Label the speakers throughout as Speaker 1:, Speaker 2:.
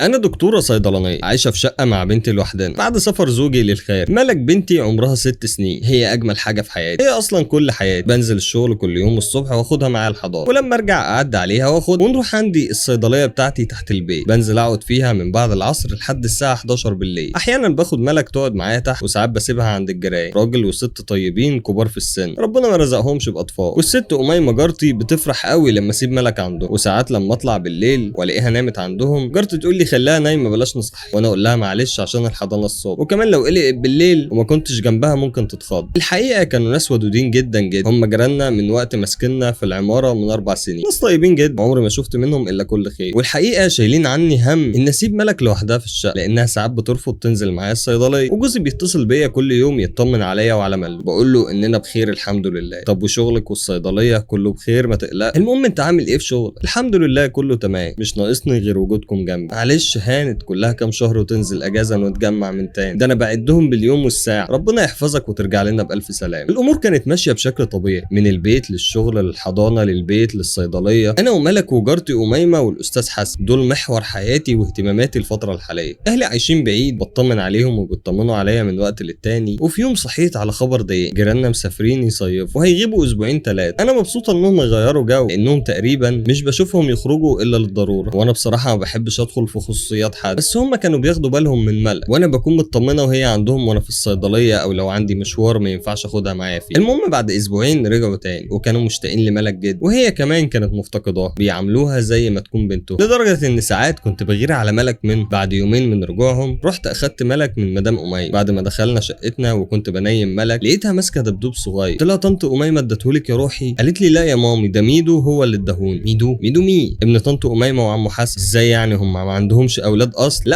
Speaker 1: انا دكتوره صيدلانيه عايشه في شقه مع بنتي لوحدنا بعد سفر زوجي للخير. ملك بنتي عمرها 6 سنين، هي اجمل حاجه في حياتي، هي اصلا كل حياتي. بنزل الشغل كل يوم الصبح واخدها معايا الحضانه، ولما ارجع اعدي عليها واخد ونروح عندي الصيدليه بتاعتي تحت البيت. بنزل اقعد فيها من بعد العصر لحد الساعه 11 بالليل. احيانا باخد ملك تقعد معايا تحت، وساعات بسيبها عند الجيران، راجل وست طيبين كبار في السن، ربنا ما رزقهمش باطفال. والست اميمه جارتي بتفرح قوي لما اسيب ملك عندهم، وساعات لما اطلع بالليل والاقيها نامت عندهم جارتي تقول لي خليها نايمه بلاش نصحي، وانا اقول لها معلش عشان الحضانه الصبح، وكمان لو قلقت بالليل وما كنتش جنبها ممكن تتخض. الحقيقه كانوا ناس ودودين جدا جدا، هم جيراننا من وقت ما سكننا في العماره من 4 سنين، ناس طيبين جدا عمري ما شفت منهم الا كل خير. والحقيقه شايلين عني هم ان اسيب ملك لوحدها في الشقه، لانها ساعات بترفض تنزل معايا الصيدليه، وجوزي بيتصل بيا كل يوم يطمن عليا وعلى ملك، بقول له اننا بخير الحمد لله. طب وشغلك والصيدليه؟ كله بخير ما تقلق. المهم انت عامل ايه في شغلك؟ الحمد لله كله تمام، مش ناقصني غير وجودكم جنبي. معلش هانت كلها كام شهر وتنزل اجازه ونتجمع من تاني، ده انا بعدهم باليوم والساعه، ربنا يحفظك وترجع لنا بالف سلامه. الامور كانت ماشيه بشكل طبيعي، من البيت للشغل للحضانه للبيت للصيدليه. انا وملك وجارتي اميمه والاستاذ حسن دول محور حياتي واهتماماتي الفتره الحاليه. اهلي عايشين بعيد، بطمن عليهم وبيطمنوا عليا من وقت للتاني. وفي يوم صحيت على خبر ضايق، جيراننا مسافرين يصيفوا وهيغيبوا اسبوعين 3. انا مبسوطه انهم يغيروا جو، لانهم تقريبا مش بشوفهم يخرجوا الا للضروره، وانا بصراحه ما بحبش ادخل في خصوصيات حد، بس هم كانوا بياخدوا بالهم من ملك، وانا بكون مطمنه وهي عندهم وانا في الصيدليه، او لو عندي مشوار ما ينفعش اخدها معايا فيه. المهم بعد اسبوعين رجعوا تاني، وكانوا مشتاقين لملك جدا، وهي كمان كانت مفتقداها، بيعاملوها زي ما تكون بنته، لدرجه ان ساعات كنت بغير على ملك من بعد يومين من رجوعهم رحت اخدت ملك من مدام اميمه. بعد ما دخلنا شقتنا وكنت بنيم ملك لقيتها ماسكه دبدوب صغير، قلت لها طنط اميمه اديتهولك يا روحي؟ قالت لي لا يا مامي، ده ميدو هو اللي اداهوني. ميدو مين؟ ابن طنط اميمه وعمو حسن. ازاي يعني هم ما عندهمش اولاد اصلا؟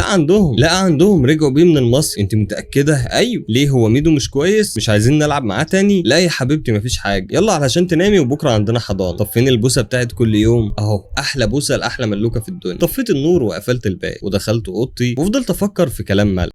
Speaker 1: لا عندهم رجعوا بيه من المصر. انت متاكده؟ ايوه. ليه هو ميدو مش كويس؟ مش عايزين نلعب معاه تاني؟ لا يا حبيبتي مفيش حاجه، يلا علشان تنامي وبكره عندنا حضانه. طب فين البوسه بتاعت كل يوم؟ اهو احلى بوسه لاحلى ملوكه في الدنيا. طفيت النور وقفلت الباب ودخلت اوضتي وفضلت افكر في كلام ملك.